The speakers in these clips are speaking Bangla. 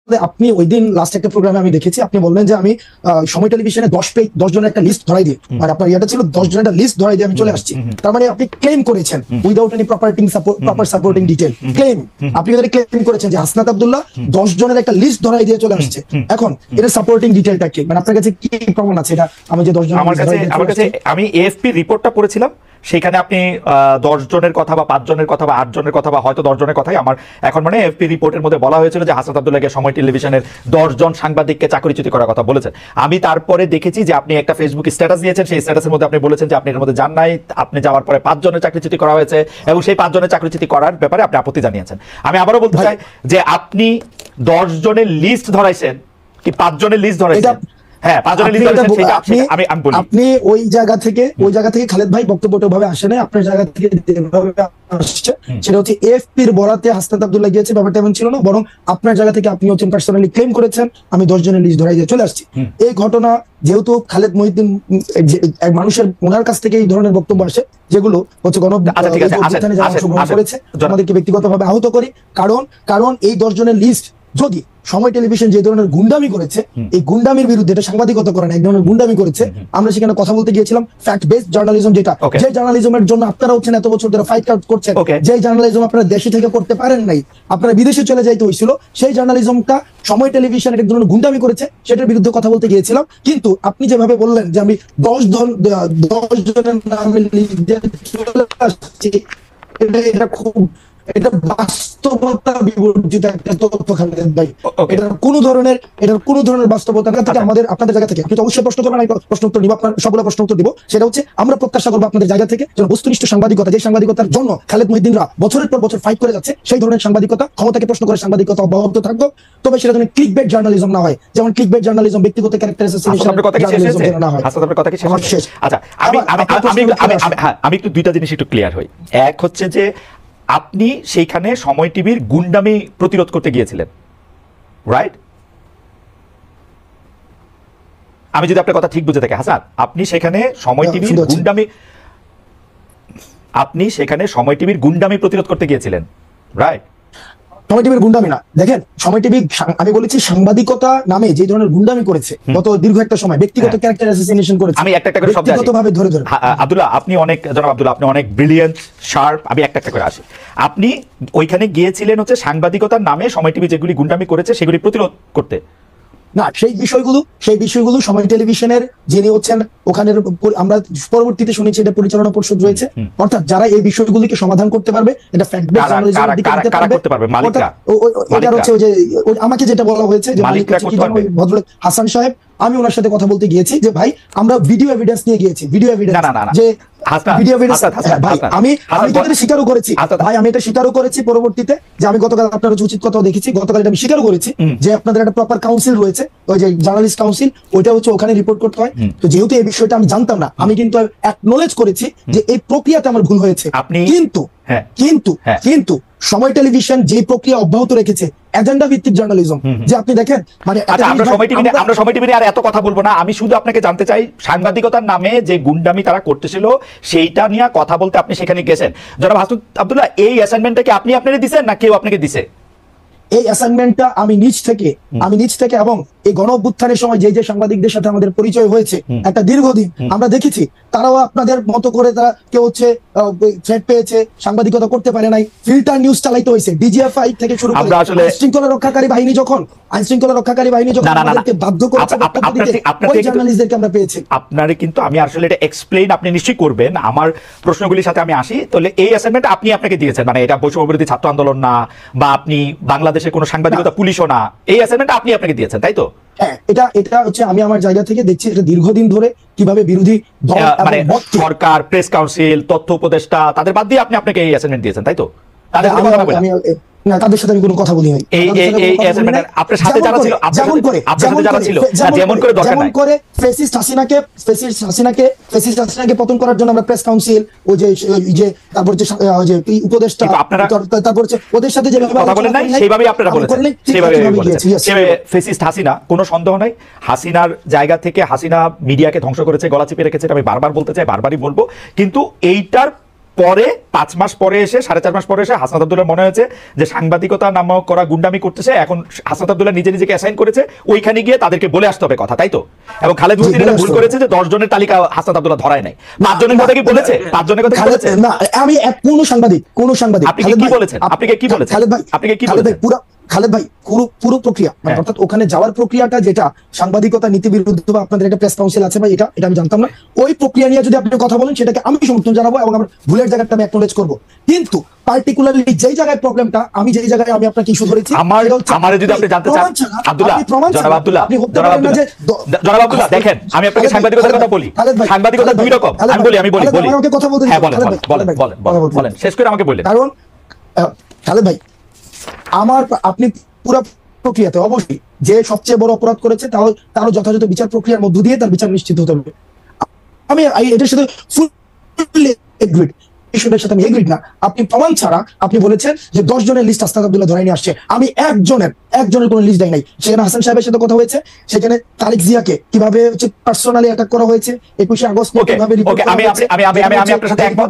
আপনি ওই দিন লাস্ট একটা প্রোগ্রামে আমি দেখেছি, আপনি বললেন যে আমি সময় টেলিভিশনে 10 জনের একটা লিস্ট ধরাই দিই, আর আপনার ইয়েটা ছিল 10 জনের একটা লিস্ট ধরাই দিয়ে আমি চলে আসছি। তার মানে আপনি ক্লেম করেছেন without any proper supporting detail claim, আপনি যদি ক্লেম করেছেন যে হাসনাত আব্দুল্লাহ 10 জনের একটা লিস্ট ধরাই দিয়ে চলে আসছে। এখন এটা সাপোর্টিং ডিটেইলটা কি, মানে আপনার কাছে কি প্রমাণ আছে এটা? আমি যে 10 জন, আমার কাছে আমি এএফপি রিপোর্টটা পড়েছিলাম, সেখানে আপনি 10 জনের কথা বা 5 জনের কথা বা 8 জনের কথা বা হয়তো 10 জনের কথাই আমার এখন মানে এফপি রিপোর্টের মধ্যে বলা হয়েছিল যে হাসনাত আব্দুল্লাহকে সময় টেলিভিশনের 10 জন সাংবাদিককে চাকরিচ্যুতি করার কথা বলেছেন। আমি তারপরে দেখেছি যে আপনি একটা ফেসবুক স্ট্যাটাস দিয়েছেন, সেই স্ট্যাটাসের মধ্যে আপনি বলেছেন যে আপনি এর মধ্যে যান নাই, আপনি যাওয়ার পরে 5 জনের চাকরিচ্যুতি করা হয়েছে এবং সেই 5 জনের চাকরিচ্যুতি করার ব্যাপারে আপনি আপত্তি জানিয়েছেন। আমি আবারও বলতে চাই যে আপনি 10 জনের লিস্ট ধরাইছেন কি 5 জনের লিস্ট ধরাইছেন? হ্যাঁ, 5 জনের লিস্ট ধরাইছেন, সেটা আমি বলি। আপনি ওই জায়গা থেকে খালেদ ভাই বক্তব্যটা ভাবে আসে না, আপনার জায়গা থেকে যেভাবে আসছে সেটা হচ্ছে এফপির বরাতে হাসনাত আব্দুল্লাহ গিয়েছে, ব্যাপারটা এমন ছিল না, বরং আপনার জায়গা থেকে আপনি হচ্ছেন পার্সোনালি ক্লেম করেছেন আমি 10 জনের লিস্ট ধরাই দিয়ে চলে আসছি। এই ঘটনা যেহেতু খালেদ মহিউদ্দিন মানুষের ওনার কাছ থেকে এই ধরনের বক্তব্য আসে যেগুলো হচ্ছে অংশগ্রহণ করেছে, আমাদেরকে ব্যক্তিগতভাবে আহত করি, কারণ এই 10 জনের লিস্ট যদি সময় টেলিভিশন যে ধরনের গুন্ডামি করেছে, এই গুন্ডামির বিরুদ্ধে, এটা সাংবাদিকতা করে না, এক ধরনের গুন্ডামি করেছে, আমরা সেখানে কথা বলতে গিয়েছিলাম ফ্যাক্ট বেসড জার্নালিজম, যেটা যে জার্নালিজমের জন্য আপনারা হচ্ছেন এত বছর ধরে ফাইট আউট করছেন, যে জার্নালিজম আপনারা দেশে থেকে করতে পারেন নাই, আপনারা বিদেশে চলে যাইতে হয়েছিল, সেই জার্নালিজমটা সময় টেলিভিশন এক ধরনের গুন্ডামি করেছে, সেটার বিরুদ্ধে কথা বলতে গিয়েছিলাম। কিন্তু আপনি যেভাবে বললেন যে আমি 10 জনের নামে চলে আসছি, এটা খুব বাস্তবতা বিবর্জিত একটা তথ্য খালেদ ভাই। এটার কোনো ধরনের বাস্তবতা থেকে আমাদের আপনাদের জায়গা থেকে আপনি তো অবশ্যই প্রশ্ন করবেন, আমি প্রশ্ন উত্তর দিব, আপনার সবগুলো প্রশ্ন উত্তর দিব। সেটা হচ্ছে আমরা প্রত্যাশা করবো আপনাদের জায়গা থেকে যেন বস্তুনিষ্ঠ সাংবাদিকতা, যে সাংবাদিকতার জন্য খালেদ মহিউদ্দিনরা বছরের পর বছর ফাইট করে যাচ্ছে, সেই ধরনের সাংবাদিকতা, ক্ষমতাকে প্রশ্ন করে সাংবাদিকতা অব্যাহত থাকবে, তবে সেটা যেন ক্লিকবেট জার্নালিজম না হয়, যেমন ক্লিকবেট জার্নালিজম ব্যক্তিগত ক্যারেক্টার অ্যাসাসিনেশন না হয়। আচ্ছা, আমি একটু দুইটা জিনিস একটু ক্লিয়ার হই। এক হচ্ছে যে আপনি সেইখানে সময় টিভির গুন্ডামি প্রতিরোধ করতে গিয়েছিলেন, রাইট? আমি যদি আপনার কথা ঠিক বুঝে থাকি হাসান, আপনি সেখানে সময় টিভির গুন্ডামি প্রতিরোধ করতে গিয়েছিলেন, রাইট? সময় টিভির গুন্ডামি না, দেখেন সময় টিভি, আমি বলেছি সাংবাদিকতা নামে যে ধরনের গুন্ডামি করেছে গত দীর্ঘ একটা সময়, ব্যক্তিগত ক্যারেক্টার অ্যাসাসিনেশন করেছে। আমি একটা করে শব্দ ব্যক্তিগতভাবে ধরে আব্দুল্লাহ, জনাব আব্দুল্লাহ, আপনি অনেক ব্রিলিয়েন্ট, শার্প। আমি একটা করে আসি। আপনি ওইখানে গিয়েছিলেন হচ্ছে সাংবাদিকতার নামে সময় টিভি যেগুলি গুন্ডামি করেছে সেগুলি প্রতিরোধ করতে না, সেই বিষয়গুলো সময় টেলিভিশনের যিনি হচ্ছেন ওখানে, আমরা পরবর্তীতে শুনেছি এটা পরিচালনা পরিষদ রয়েছে, অর্থাৎ যারা এই বিষয়গুলিকে সমাধান করতে পারবে, এটা ফ্যাক্ট বেসড জার্নালিজমের দিকে আনতে পারবে, মালিকরা। এটা হচ্ছে যে আমাকে যেটা বলা হয়েছে যে ভদ্রলোক হাসান সাহেব, আমি ওনার সাথে কথা বলতে গিয়েছি যে ভাই আমরা ভিডিও এভিডেন্স নিয়ে গিয়েছি, ভিডিও এভিডেন্স যে ভিডিও এভিডেন্স, আমি এটা স্বীকারও করেছি ভাই, আমি এটা স্বীকারও করেছি পরবর্তীতে যে আমি গতকাল আপনার উচিত কথাও দেখেছি, গতকাল এটা আমি স্বীকারও করেছি যে আপনাদের একটা প্রপার কাউন্সিল রয়েছে, ওই যে জার্নালিস্ট কাউন্সিল, ওইটা হচ্ছে ওখানে রিপোর্ট করতে হয়। তো যেহেতু এই বিষয়টা আমি জানতাম না, আমি কিন্তু অ্যাকনোলেজ করেছি যে এই প্রক্রিয়াতে আমার ভুল হয়েছে, কিন্তু সময় টেলিভিশন যে প্রক্রিয়া অব্যাহত রেখেছে এজেন্ডা ভিত্তিক জার্নালিজম, যে আপনি দেখেন মানে আমরা সময় টিভি আর এত কথা বলবো না। আমি শুধু আপনাকে জানতে চাই সাংবাদিকতার নামে যে গুন্ডামি তারা করতেছিল সেইটা নিয়ে কথা বলতে আপনি সেখানে গেছেন। জনাব হাসনাত আব্দুল্লাহ, এই অ্যাসাইনমেন্টটা কি আপনি আপনারে দিবেন না কেউ আপনাকে দিছে? এই অ্যাসাইনমেন্টটা আমি নিজ থেকে এবং এই গণ অভ্যুত্থানের সময় যে সাংবাদিকদের সাথে আমাদের পরিচয় হয়েছে একটা দীর্ঘদিন, আমরা দেখেছি তারাও আপনাদের মতো করে তারা কেউ হচ্ছে থ্রেট পেয়েছে, সাংবাদিকতা করতে পারে নাই, ফিল্টার নিউজ চালাইতে হয়েছে, ডিজিএফআই থেকে শুরু করে আইনশৃঙ্খলা রক্ষাকারী বাহিনী যখন আমাদেরকে বাধ্য করেছে ওই জার্নালিস্টদেরকে আমরা পেয়েছি। আপনারে কিন্তু আমি আসলে এটা এক্সপ্লেইন আপনি নিশ্চয়ই করবেন, আমার প্রশ্নগুলির সাথে আমি আসি। তাহলে এই অ্যাসাইনমেন্ট আপনি আপনাকে দিয়েছেন, মানে এটা বৈষম্য বিরোধী ছাত্র আন্দোলন না বা আপনি বাংলাদেশের কোনো সাংবাদিকতা পুলিশও না, এই অ্যাসাইনমেন্ট আপনি আপনাকে দিয়েছেন, তাই তো? হ্যাঁ, এটা হচ্ছে আমি আমার জায়গা থেকে দেখছি এটা দীর্ঘদিন ধরে কিভাবে বিরোধী মানে সরকার, প্রেস কাউন্সিল, তথ্য উপদেষ্টা তাদের বাদ দিয়ে আপনি আপনাকে এই অ্যাসাইনমেন্ট দিয়েছেন, তাই তো? তাদের সাথে আমি কোনো কথা বলি নাই। আপনার সাথে যারা ছিল, যেমন করে ফেসিস্ট হাসিনাকে পতন করার জন্য আমরা প্রেস কাউন্সিল, ওই যে তারপর যে উপদেষ্টা, তারপর ওদের সাথে যেভাবে কথা বলেন নাই সেইভাবেই আপনারা বলেছেন, সেইভাবে ফেসিস্ট হাসিনা, কোনো সন্দেহ নাই। হাসিনার জায়গা থেকে হাসিনা মিডিয়াকে ধ্বংস করেছে, গলা চিপে রেখেছে, আমি বারবার বলতে চাই, বারবারই বলবো। কিন্তু এইটার পরে 5 মাস পরে এসে 4.5 মাস পরে এসে হাসনাত আব্দুল্লাহ মনে হয়েছে যে সাংবাদিকতা নামক করা গুন্ডামি করতেছে, এখন হাসনাত আব্দুল্লাহ নিজেকে অ্যাসাইন করেছে ওইখানে গিয়ে তাদেরকে বলে আসতে হবে কথা, তাই তো? এবং খালেদ হোসেন এটা ভুল করেছে যে 10 জনের তালিকা হাসনাত আব্দুল্লাহ ধরায় নাই। 5 জনের কথা কি বলেছে? 5 জনের কথা বলেছে না, আমি কোন সাংবাদিক আপনি কি বলেছেন? খালেদ ভাই, আপনি কি বলেছেন? খালেদ ভাই পুরো প্রক্রিয়া মানে অর্থাৎ ওখানে যাওয়ার প্রক্রিয়াটা যেটা সাংবাদিকতা নীতি বিরুদ্ধ বা আপনাদের একটা প্রেস কাউন্সিল আছে ভাই, এটা আমি জানতাম না। ওই প্রক্রিয়া নিয়ে যদি আপনি কথা বলেন সেটাকে আমি সমর্থন জানাবো এবং আমার ভুলের জায়গাটা আমি অ্যাকনোলেজ করব। কিন্তু পার্টিকুলারলি যেই জায়গায় প্রবলেমটা, আমি যেই জায়গায় আমি আপনাকে ইস্যু ধরেছি, আমারে যদি আপনি জানতে চান আব্দুল্লাহ, জনাব আব্দুল্লাহ দেখেন, আমি আপনাকে সাংবাদিকতার কথা বলি। সাংবাদিকতা দুই রকম। আমি বলি আমাকে কথা বলতে দিন। হ্যাঁ বলেন, শেষ করে আমাকে বলেন। কারণ খালেদ ভাই, আপনি পুরো প্রক্রিয়াতে অবশ্যই যে সবচেয়ে বড় অপরাধ করেছে তারও যথাযথ বিচার প্রক্রিয়ার মধ্য দিয়ে তার বিচার নিশ্চিত হতে হবে। আমি এটার সাথে ফুললি এগ্রিড, বিষয়টার সাথে আমি এগ্রিড না। আপনি প্রমাণ ছাড়া আপনি বলেছেন যে 10 জনের লিস্ট হাসনাত আব্দুল্লাহ ধরে নিয়ে আসছে। আমি একজনের কোনো লিস্ট দেয় নাই। সেখানে হাসান সাহেবের সাথে কথা হয়েছে, সেখানে তারিক জিয়াকে কিভাবে পার্সোনালি অ্যাটাক করা হয়েছে, 21 আগস্ট কিভাবে রিপোর্ট করা হয়েছে। আমি আপনার সাথে একমত।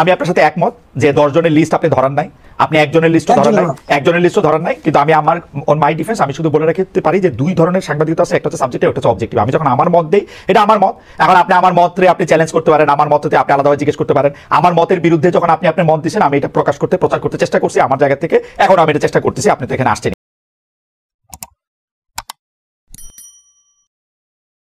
আমি আপনার সাথে একমত যে 10 জনের লিস্ট আপনি ধরান নাই, আপনি একজনের লিস্টও ধরান নাই। কিন্তু আমি আমার অন মাই ডিফেন্স আমি শুধু বলে রাখতে পারি যে দুই ধরনের সাংবাদিকতা আছে, একটা হচ্ছে সাবজেক্টিভ, একটা হচ্ছে অবজেক্টিভ। আমি যখন আমার মত দেই, এটা আমার মত। এখন আপনি আমার মতরে আপনি চ্যালেঞ্জ করতে পারেন, আমার মততে আপনি আলাদাভাবে জিজ্ঞেস করতে পারেন। আমার মতের বিরুদ্ধে যখন আপনি আপনার মত দিচ্ছেন, আমি এটা প্রচার করতে চেষ্টা করছি আমার জায়গা থেকে। এখন আমি এটা চেষ্টা করতেছি, আপনি তো এখানে আসছেন।